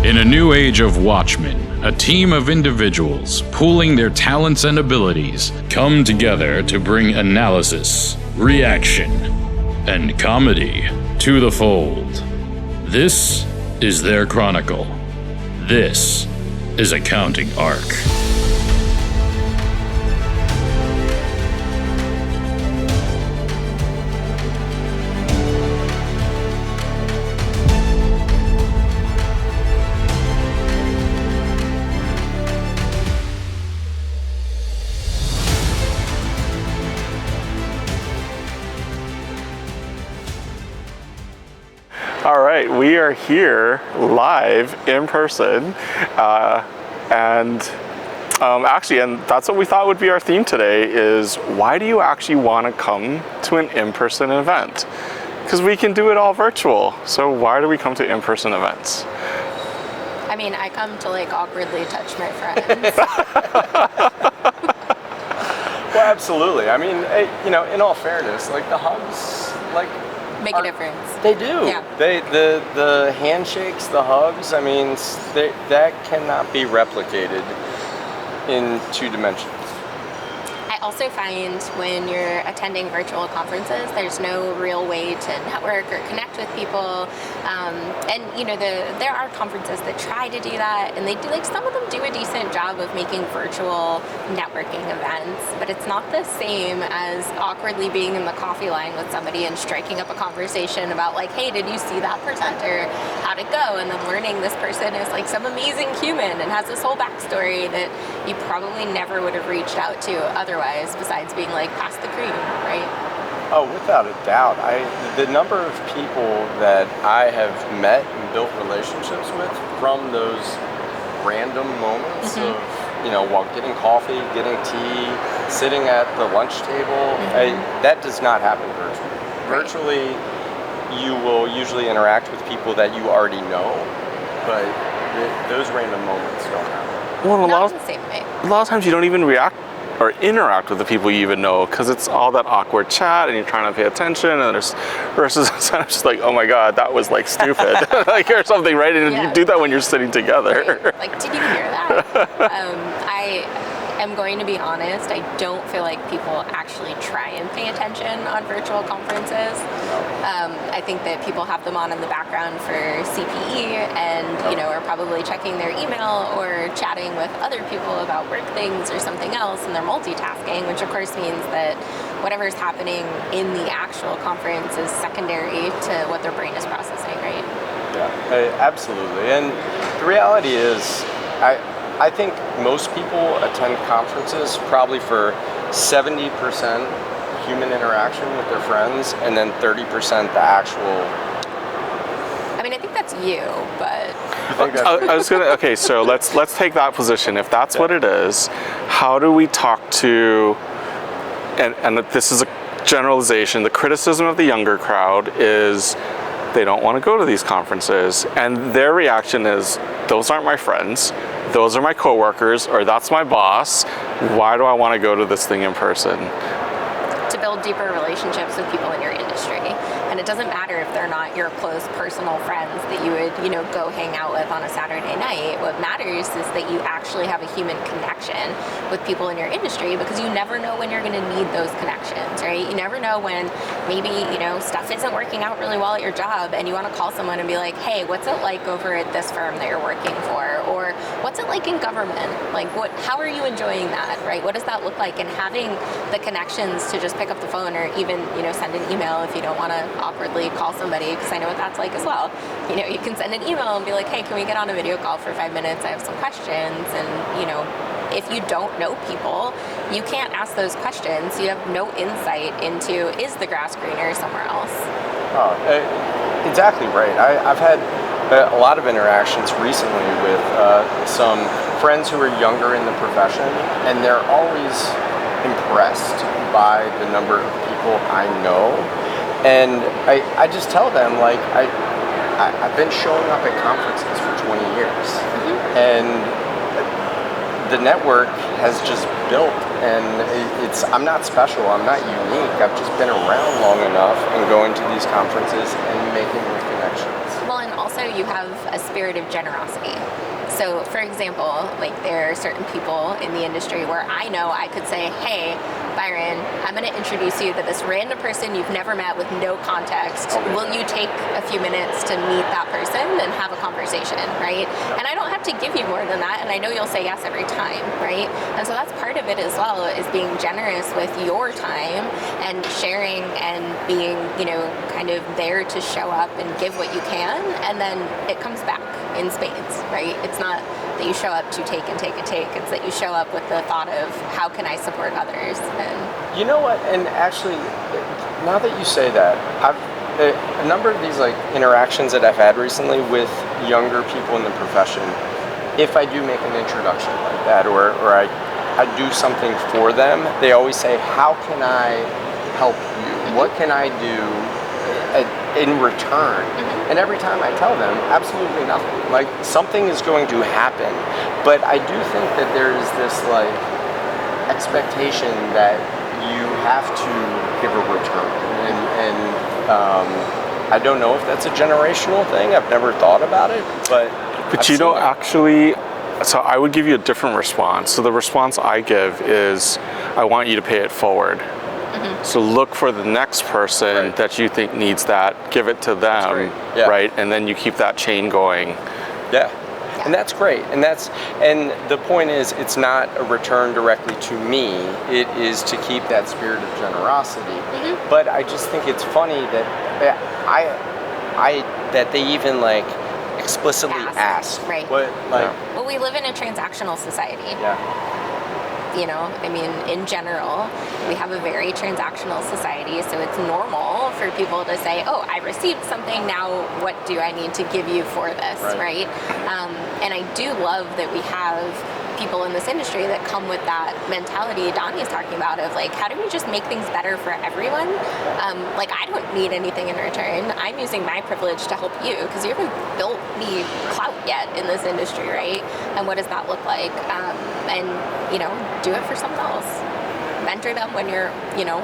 In a new age of watchmen, a team of individuals, pooling their talents and abilities, come together to bring analysis, reaction, and comedy to the fold. This is their chronicle. This is Accounting Arc. All right, we are here live in person, and that's what we thought would be our theme today is why do you actually want to come to an in-person event? Because we can do it all virtual, so why do we come to in-person events? I mean, I come to like awkwardly touch my friends. Well, absolutely. I mean, in all fairness, like the hugs, Make a difference. They do. Yeah. The handshakes, the hugs, I mean, that cannot be replicated in 2 dimensions. I also find when you're attending virtual conferences, there's no real way to network or connect with people. There are conferences that try to do that, and they do, some of them do a decent job of making virtual networking events, but it's not the same as awkwardly being in the coffee line with somebody and striking up a conversation about hey, did you see that presenter? How'd it go? And then learning this person is some amazing human and has this whole backstory that you probably never would have reached out to otherwise, besides being pass the cream, right? Oh, without a doubt. The number of people that I have met and built relationships with from those random moments of, while getting coffee, getting tea, sitting at the lunch table, that does not happen virtually. Right. Virtually, you will usually interact with people that you already know, but those random moments don't happen. Well, Not in the same way. a lot of times you don't even react or interact with the people you even know because it's all that awkward chat and you're trying to pay attention and versus I'm just oh my god, that was stupid or something, right? And you do that when you're sitting together. Right. Did you hear that? I am going to be honest, I don't feel like people actually try and pay attention on virtual conferences. I think that people have them on in the background for CPE and are probably checking their email or chatting with other people about work things or something else, and they're multitasking, which of course means that whatever's happening in the actual conference is secondary to what their brain is processing, right? Yeah, absolutely. And the reality is, I think most people attend conferences probably for 70% human interaction with their friends and then 30% the actual. I mean, I think that's you, but. I was gonna. Okay, so let's take that position. If that's what it is, how do we talk to? And this is a generalization. The criticism of the younger crowd is they don't want to go to these conferences, and their reaction is, "Those aren't my friends. Those are my coworkers, or that's my boss. Why do I want to go to this thing in person?" To build deeper relationships with people in your industry. And it doesn't matter if they're not your close personal friends that you would, go hang out with on a Saturday night. What matters is that you actually have a human connection with people in your industry, because you never know when you're going to need those connections, right? You never know when maybe, stuff isn't working out really well at your job and you want to call someone and be like, hey, what's it like over at this firm that you're working for? Or what's it like in government? How are you enjoying that, right? What does that look like? And having the connections to just pick up the phone or even, send an email if you don't want to awkwardly call somebody, because I know what that's like as well. You can send an email and be like, hey, can we get on a video call for 5 minutes? I have some questions. And, if you don't know people, you can't ask those questions. You have no insight into, is the grass greener somewhere else? Oh, exactly right. I've had a lot of interactions recently with some friends who are younger in the profession, and they're always impressed by the number of people I know. And I just tell them, I've been showing up at conferences for 20 years. And the network has just built And I'm not special, I'm not unique. I've just been around long enough and going to these conferences and making new connections. Well, and also you have a spirit of generosity. So, for example, like there are certain people in the industry where I know I could say, hey, Byron, I'm going to introduce you to this random person you've never met with no context. Will you take a few minutes to meet that person and have a conversation, right? And I don't have to give you more than that, and I know you'll say yes every time, right? And so that's part of it as well, is being generous with your time and sharing and being, kind of there to show up and give what you can, and then it comes back in spades, right? It's not that you show up to take and take and take. It's that you show up with the thought of how can I support others. And you know what? And actually, now that you say that, I've a number of these like interactions that I've had recently with younger people in the profession. If I do make an introduction like that, or I do something for them, they always say, "How can I help you? What can I do in return?" And every time I tell them, absolutely nothing. Like, something is going to happen. But I do think that there is this like expectation that you have to give a return. And I don't know if that's a generational thing. I've never thought about it, but actually, so I would give you a different response. So the response I give is, I want you to pay it forward. So look for the next person that you think needs that, give it to them, right? And then you keep that chain going. Yeah. And that's great. And the point is, it's not a return directly to me. It is to keep that spirit of generosity. But I just think it's funny that that they even like explicitly ask. Right. What, like, well, we live in a transactional society. Yeah. In general, we have a very transactional society, so it's normal for people to say, oh, I received something, now what do I need to give you for this, right? And I do love that we have people in this industry that come with that mentality Donny is talking about of like, how do we just make things better for everyone? Like, I don't need anything in return. I'm using my privilege to help you because you haven't built me clout yet in this industry, right? And what does that look like? And do it for someone else. Mentor them when you're,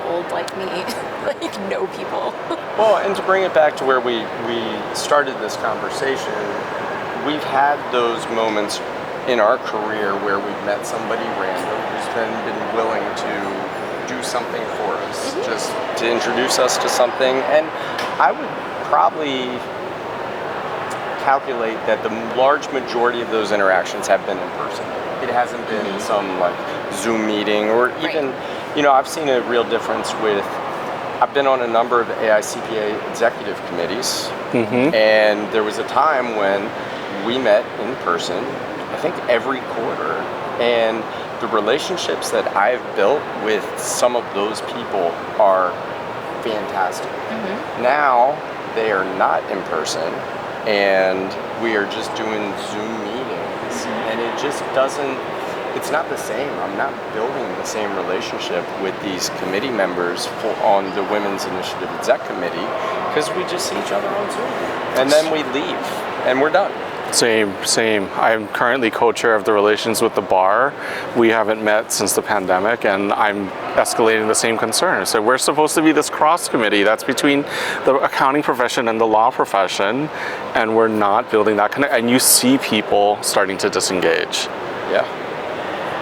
old like me, like know people. Well, and to bring it back to where we started this conversation, we've had those moments in our career where we've met somebody random who's been willing to do something for us, just to introduce us to something. And I would probably calculate that the large majority of those interactions have been in person. It hasn't been some like Zoom meeting or even, I've seen a real difference with, I've been on a number of AICPA executive committees, and there was a time when we met in person, I think every quarter, and the relationships that I've built with some of those people are fantastic. Now they are not in person, and we are just doing Zoom meetings, and it just doesn't, it's not the same. I'm not building the same relationship with these committee members on the Women's Initiative Exec Committee, because we just see each other on Zoom, and then we leave, and we're done. Same. I'm currently co-chair of the relations with the bar. We haven't met since the pandemic, and I'm escalating the same concern. So we're supposed to be this cross committee that's between the accounting profession and the law profession, and we're not building that connect. And you see people starting to disengage. Yeah.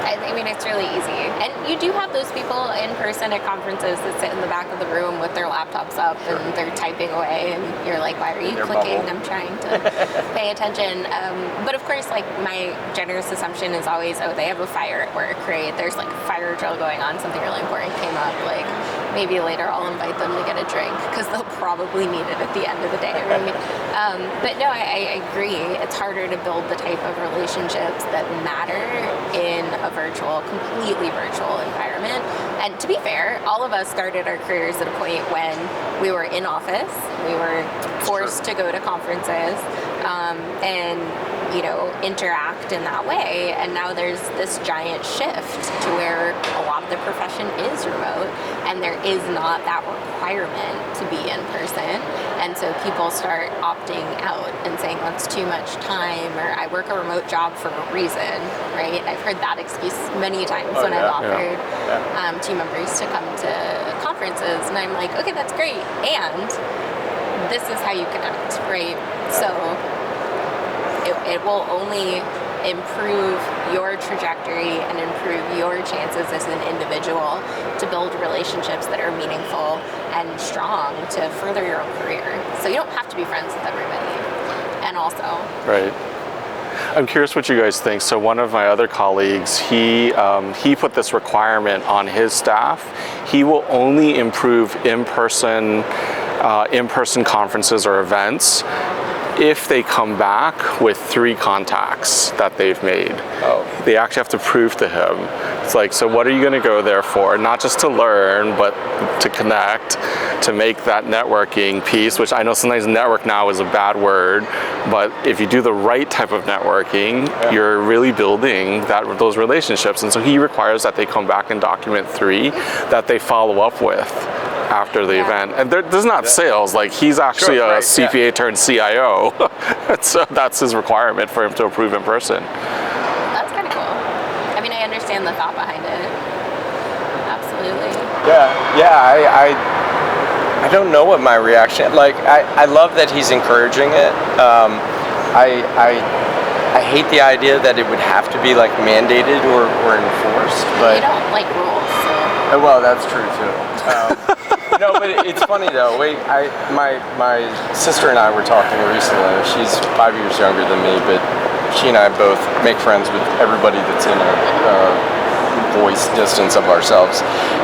I mean, it's really easy. And you do have those people in person at conferences that sit in the back of the room with their laptops up and they're typing away, and you're like, why are you clicking? I'm trying to pay attention. But of course, like, my generous assumption is always, oh, they have a fire at work, right? There's like a fire drill going on, something really important came up, like maybe later I'll invite them to get a drink because they'll probably need it at the end of the day, right? But no, I agree. It's harder to build the type of relationships that matter in a completely virtual environment. And to be fair, all of us started our careers at a point when we were in office, we were forced to go to conferences, and interact in that way. And now there's this giant shift to where a lot of the profession is remote, and there is not that requirement to be in person. And so people start opting out and saying that's too much time, or I work a remote job for a reason, right? I've heard that excuse many times when I've offered team members to come to conferences, and I'm like, okay, that's great, and this is how you connect, right? So it will only improve your trajectory and improve your chances as an individual to build relationships that are meaningful and strong to further your own career. So you don't have to be friends with everybody. And also, right. I'm curious what you guys think. So one of my other colleagues, he put this requirement on his staff. He will only improve in-person conferences or events if they come back with 3 contacts that they've made. They actually have to prove to him. It's like, so what are you going to go there for? Not just to learn, but to connect, to make that networking piece, which I know sometimes network now is a bad word, but if you do the right type of networking, you're really building those relationships. And so he requires that they come back and document 3 that they follow up with after the event. And there's not sales, like he's actually a CPA turned CIO. So that's his requirement for him to approve in person. that's kind of cool. I mean, I understand the thought behind it. Absolutely. I don't know what my reaction, like, I love that he's encouraging it. I hate the idea that it would have to be like mandated or enforced, but You don't like rules, so. well, that's true too. No, but it's funny though. My sister and I were talking recently. She's 5 years younger than me, but she and I both make friends with everybody that's in a voice distance of ourselves.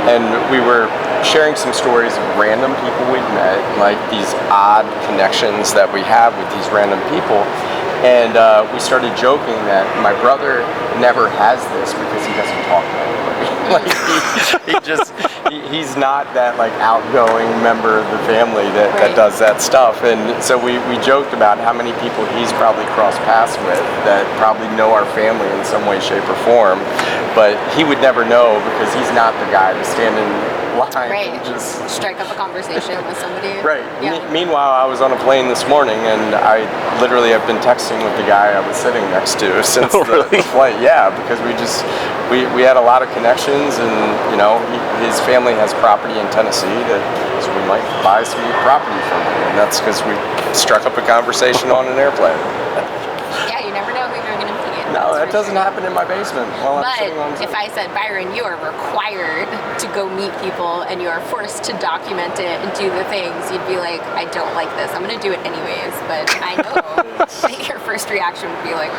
And we were sharing some stories of random people we've met, like these odd connections that we have with these random people. And we started joking that my brother never has this because he doesn't talk to anybody. Like he's not that like outgoing member of the family that does that stuff. And so we joked about how many people he's probably crossed paths with that probably know our family in some way, shape, or form, but he would never know because he's not the guy to stand in line and just strike up a conversation with somebody. Right. Yeah. Meanwhile, I was on a plane this morning, and I literally have been texting with the guy I was sitting next to since the flight. Yeah, because we had a lot of connections, and you know, his family has property in Tennessee so we might buy some property from him, and that's because we struck up a conversation on an airplane. Yeah, you never know who you're going to meet. No, that doesn't happen in my basement while I'm sitting on But if I said, Byron, you are required to go meet people and you are forced to document it and do the things, you'd be like, I don't like this. I'm going to do it anyways. But I know that your first reaction would be like,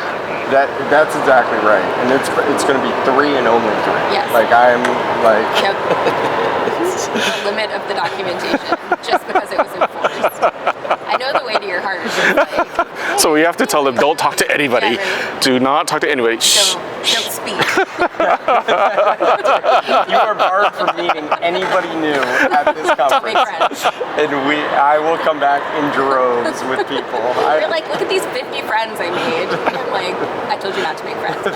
that's exactly right. And it's going to be 3 and only 3. Yes. Like I'm like. Yep. The limit of the documentation just because it was enforced. I know the way to your heart. Like, So we have to tell them, don't talk to anybody. Yeah, right. Do not talk to anybody. Shh. don't speak. You are barred from meeting anybody new at this Don't make conference. friends. And I will come back in droves with people. You're like, look at these 50 friends I made. And I'm like, I told you not to make friends.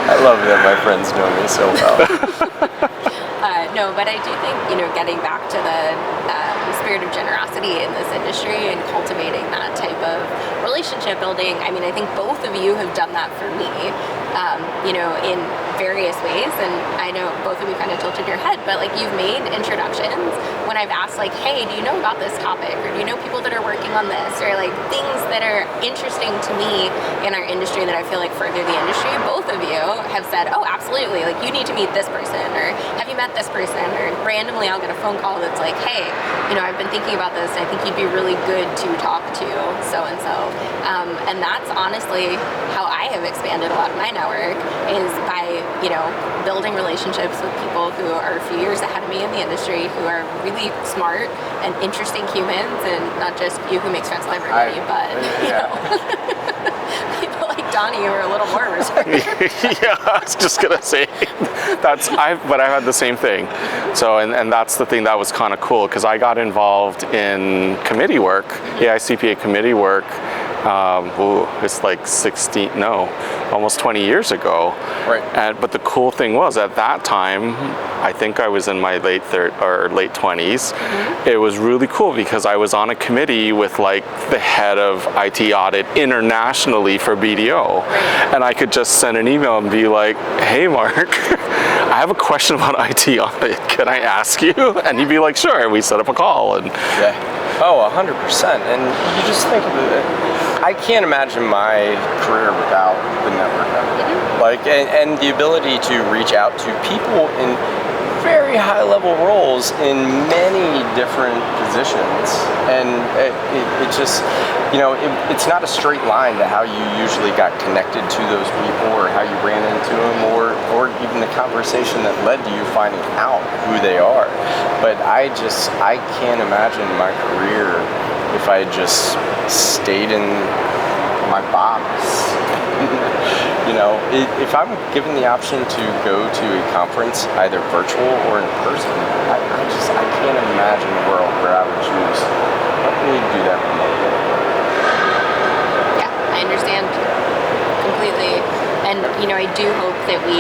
I love that my friends know me so well. No, but I do think, getting back to the spirit of generosity in this industry and cultivating that type of relationship building, I mean, I think both of you have done that for me, in various ways. And I know both of you kind of tilted your head, but like you've made introductions when I've asked like, hey, do you know about this topic? Or do you know people that are working on this? Or like things that are interesting to me in our industry that I feel like further the industry. Both of you have said, oh, absolutely. Like you need to meet this person, or have you met this person? Or randomly I'll get a phone call that's like, hey, I've been thinking about this and I think you'd be really good to talk to so-and-so. And that's honestly how I have expanded a lot of my network, is by, building relationships with people who are a few years ahead of me in the industry, who are really smart and interesting humans, and not just you who makes friends with everybody, but, people like Donny who are a little more reserved. Yeah, I was just gonna say but I had the same thing. So, and that's the thing that was kind of cool, because I got involved in committee work, AICPA committee work, It's like almost 20 years ago. Right. But the cool thing was, at that time, I think I was in my late 20s. It was really cool because I was on a committee with like the head of IT audit internationally for BDO. And I could just send an email and be like, hey Mark, I have a question about IT audit. Can I ask you? And he'd be like, sure. And we set up a call. And Oh, 100%. And you just think of it, I can't imagine my career without the network. Like, and the ability to reach out to people in very high level roles in many different positions. And it just, it's not a straight line to how you usually got connected to those people, or how you ran into them, or even the conversation that led to you finding out who they are. But I can't imagine my career if I just stayed in my box. If I'm given the option to go to a conference, either virtual or in person, I can't imagine a world where I would choose, let me do that remotely. Yeah, I understand completely. And, I do hope that we,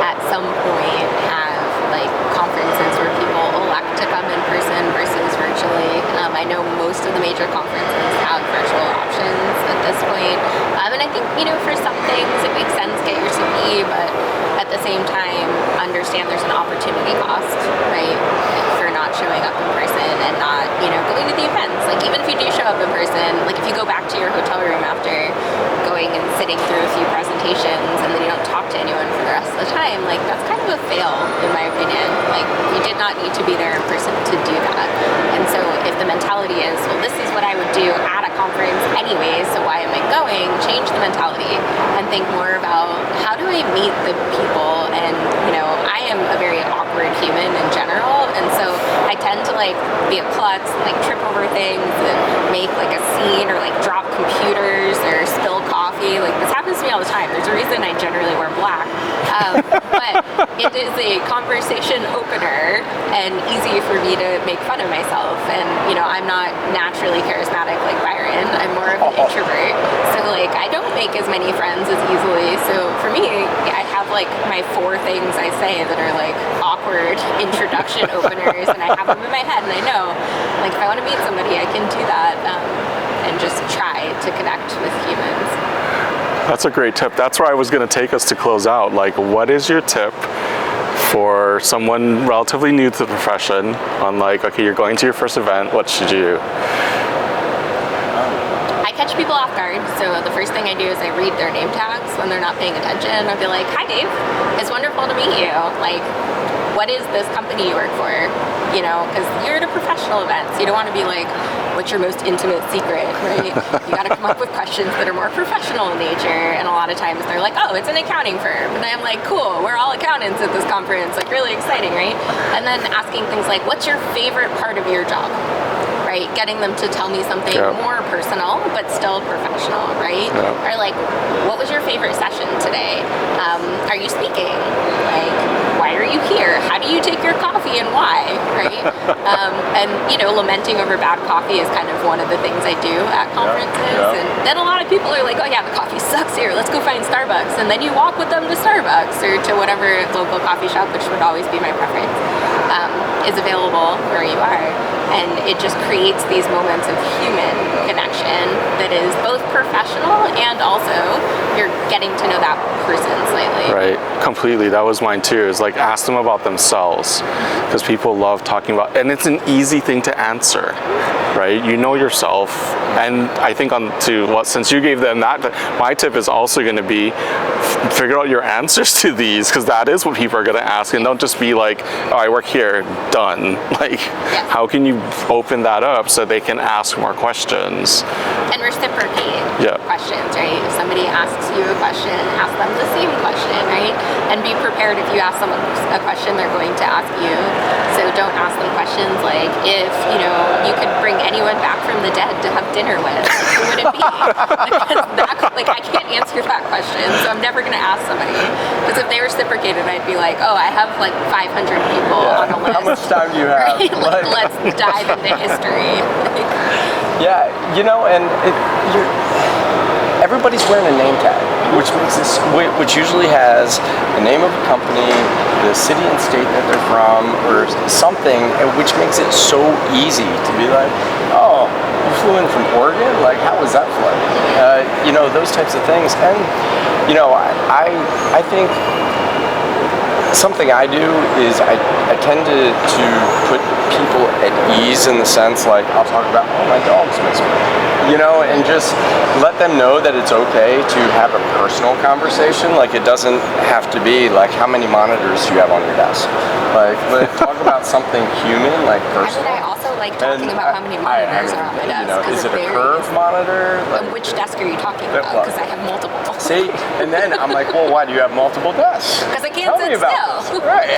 at some point, have, like, conferences where people elect to come in person versus virtually. I know most of the major conferences have virtual options at this point. And I think, for some things it makes sense, get your CV, but at the same time, understand there's an opportunity cost, right, for not showing up in person and not, going to the events. Like, even if you do show up in person, like, if you go back to your hotel room after going and sitting through a few presentations and then you don't talk to anyone for the rest of the time, like, that's kind of a fail, in my opinion. Like, you did not need to be there in person to do that. And so if the mentality is, well, this is what I would do at a conference anyway, so why am I going? Change the mentality and think more about, how do I meet the people? And, I am a very awkward human in general, and so I tend to, like, be a klutz and, like, trip over things and make, like, a scene, or, like, drop computers or spill coffee. Like, this happens to me all the time. There's a reason I generally wear black. But it is a conversation opener and easy for me to make fun of myself. And, I'm not naturally charismatic like Byron. I'm more of an introvert. So, like, I don't make as many friends as easily. So for me, I have, like, my 4 things I say that are, like, awkward introduction openers, and I have them in my head, and I know, like, if I want to meet somebody, I can do that, and just try to connect with humans. that's a great tip. That's where I was going to take us to close out. Like, what is your tip for someone relatively new to the profession on, like, okay, you're going to your first event, what should you do? I catch people off guard, so the first thing I do is I read their name tags when they're not paying attention. I'll be like, hi Dave, it's wonderful to meet you. Like, what is this company you work for? Because you're at a professional event, so you don't want to be like, what's your most intimate secret, right? You got to come up with questions that are more professional in nature, and a lot of times they're like, oh, it's an accounting firm. And I'm like, cool, we're all accountants at this conference, like, really exciting, right? And then asking things like, what's your favorite part of your job? Right? Getting them to tell me something more personal, but still professional, right? Or like, what was your favorite session today? Are you speaking? Like, why are you here? How do you take your coffee and why? Right? And, lamenting over bad coffee is kind of one of the things I do at conferences. And then a lot of people are like, oh yeah, the coffee sucks here. Let's go find Starbucks. And then you walk with them to Starbucks or to whatever local coffee shop, which would always be my preference, is available where you are. And it just creates these moments of human connection that is both professional and also you're getting to know that person slightly. Right, completely. That was mine too. Is like, ask them about themselves, because people love talking about, and it's an easy thing to answer, right? You know yourself, and I think since you gave them that, my tip is also going to be figure out your answers to these, because that is what people are going to ask, and don't just be like, oh, I work here, done. Like, how can you open that up so they can ask more questions? And reciprocate questions, right? If somebody asks you a question, ask them the same question, right? And be prepared if you ask someone a question, they're going to ask you. So don't ask them questions like, if, you could bring anyone anyone back from the dead to have dinner with, who would it be? I can't answer that question, so I'm never going to ask somebody. Because if they reciprocated, I'd be like, oh, I have like 500 people on a list. How much time do you have? Right? Let's dive into history. Yeah, and everybody's wearing a name tag, which usually has the name of a company, the city and state that they're from, or something, which makes it so easy to be like, oh, you flew in from Oregon? Like, how was that flight? Those types of things. And, I think something I do is I tend to put people at ease in the sense, like, I'll talk about, oh, my dog's missing, and just let them know that it's okay to have a personal conversation. Like, it doesn't have to be like, how many monitors do you have on your desk? Like, let's talk about something human, like personal. I also like talking about how many monitors are on my desk. Is it a curved monitor? Like, which desk are you talking about? Because I have multiple. See, and then I'm like, well, why do you have multiple desks? Because I can't sit still. Right.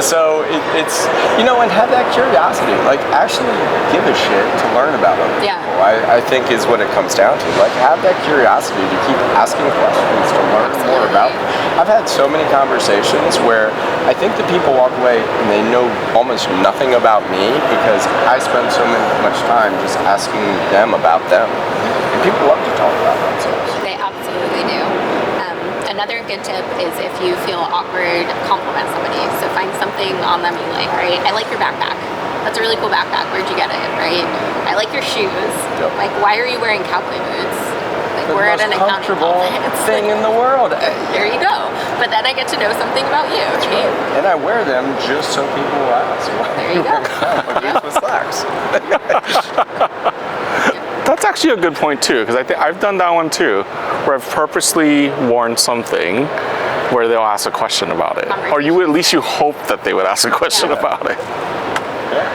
So it's, and have that curiosity. Like, actually give a shit to learn about other people. I think is what it comes down to. Like, have that curiosity to keep asking questions, to learn more about them. I've had so many conversations where I think the people walk away and they know almost nothing about me because I spend so much time just asking them about them. And people love to talk about themselves. They absolutely do. Another good tip is if you feel awkward, compliment somebody. So find something on them you like, right? I like your backpack. That's a really cool backpack. Where'd you get it, right? I like your shoes. Yep. Like, why are you wearing cowboy boots? Like, we're at an comfortable thing in the world. There you go. But then I get to know something about you. Right? And I wear them just so people will ask. There you go. With slacks. That's actually a good point too, because I think I've done that one too, where I've purposely worn something where they'll ask a question about it, or at least you hope that they would ask a question about it. Yeah.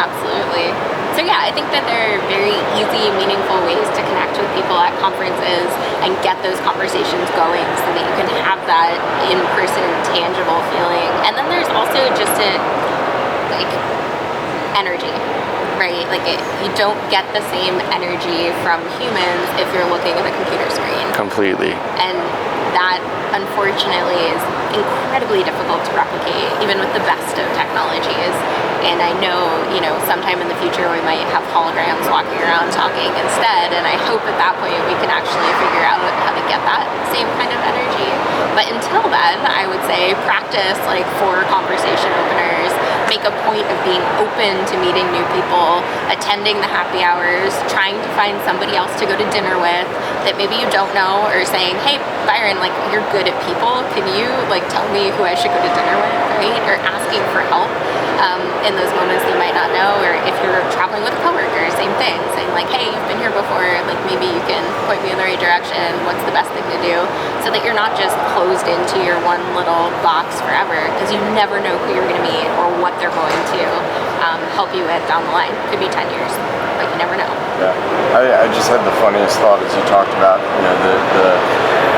Absolutely. So yeah, I think that there are very easy, meaningful ways to connect with people at conferences and get those conversations going so that you can have that in-person, tangible feeling. And then there's also just energy, right? You don't get the same energy from humans if you're looking at a computer screen. Completely. And that, unfortunately, is incredibly difficult to replicate, even with the best of technologies. And I know, sometime in the future we might have holograms walking around talking instead, and I hope at that point we can actually figure out how to get that same kind of energy. But until then, I would say practice 4 conversation openers, make a point of being open to meeting new people, attending the happy hours, trying to find somebody else to go to dinner with that maybe you don't know, or saying, hey, Byron, you're good at people, can you tell me who I should go to dinner with, right? Or asking for help in those moments that you might not know. Or if you're traveling with a coworker, same thing, saying hey, you've been here before, maybe you can point me in the right direction, what's the best thing to do, so that you're not just closed into your one little box forever, because you never know who you're going to meet or what they're going to help you with down the line. Could be 10 years, but you never know. Yeah, I just had the funniest thought as you talked about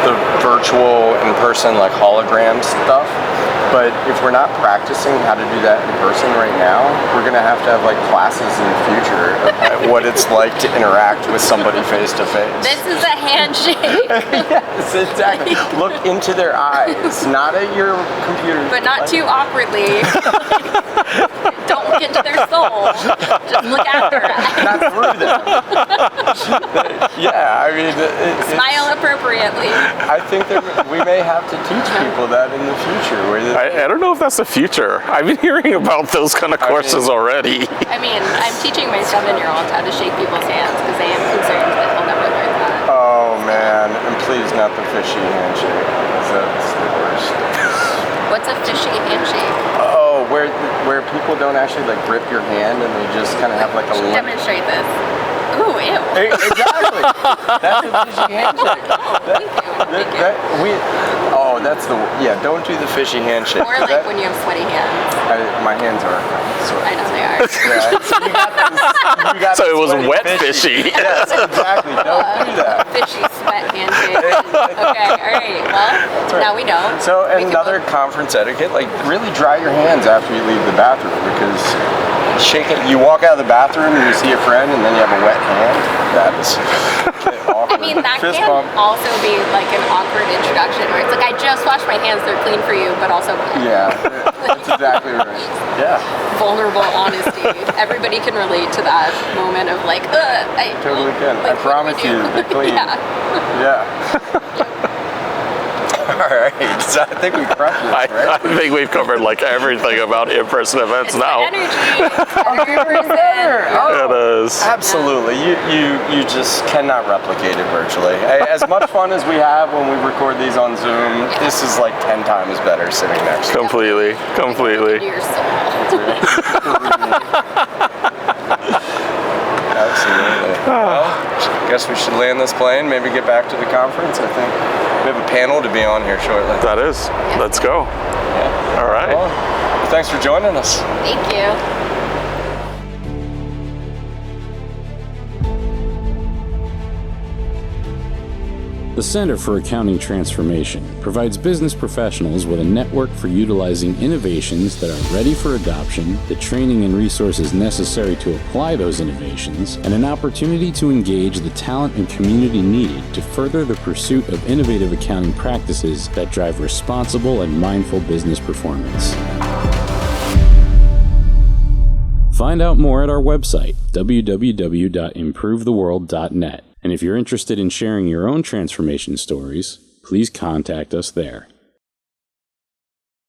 the virtual in-person hologram stuff. But if we're not practicing how to do that in person right now, we're going to have classes in the future of what it's like to interact with somebody face to face. This is a handshake. Yes, exactly. Look into their eyes, not at your computer. But not too awkwardly. Don't look into their soul. Just look at their eyes. Not through them. Yeah, I mean... Smile appropriately. I think that we may have to teach people that in the future. I don't know if that's the future. I've been hearing about those kind of courses already. I mean, I'm teaching my 7-year-old how to shake people's hands because I am concerned that he'll never learn that. Oh man, and please not the fishy handshake. That's the worst. What's a fishy handshake? Oh, where people don't actually grip your hand and they just kind of have a demonstrate this. Ooh, ew. Exactly. That's a fishy handshake. That's the don't do the fishy handshake. Or when you have sweaty hands. My hands are sweaty. I know they are. Yeah, so you got so it was wet fishy. Yes, exactly. Don't do that. Fishy sweat handshake. Okay, all right. Well, now we know. So another conference etiquette, really dry your hands after you leave the bathroom, because shaking. You walk out of the bathroom and you see a friend, and then you have a wet hand. That is awkward. I mean, that Fist can bump. also be like an awkward introduction where it's like, I just washed my hands, they're clean for you, but also Yeah, that's exactly right. Yeah, vulnerable honesty. Everybody can relate to that moment of like, I totally can. like, I promise what do we you, do? they're clean. Yeah. Yeah. All right, so I think we crushed this, I right? think we've covered like everything about in-person events It's now. the energy. It's better. It is. Absolutely. You just cannot replicate it virtually. As much fun as we have when we record these on Zoom, this is like 10 times better sitting next to Completely. To your soul. Absolutely. Well, I guess we should land this plane, maybe get back to the conference. I think we have a panel to be on here shortly. That is. Let's go. Yeah. All right. Well, thanks for joining us. Thank you. The Center for Accounting Transformation provides business professionals with a network for utilizing innovations that are ready for adoption, the training and resources necessary to apply those innovations, and an opportunity to engage the talent and community needed to further the pursuit of innovative accounting practices that drive responsible and mindful business performance. Find out more at our website, www.improvetheworld.net. And if you're interested in sharing your own transformation stories, please contact us there.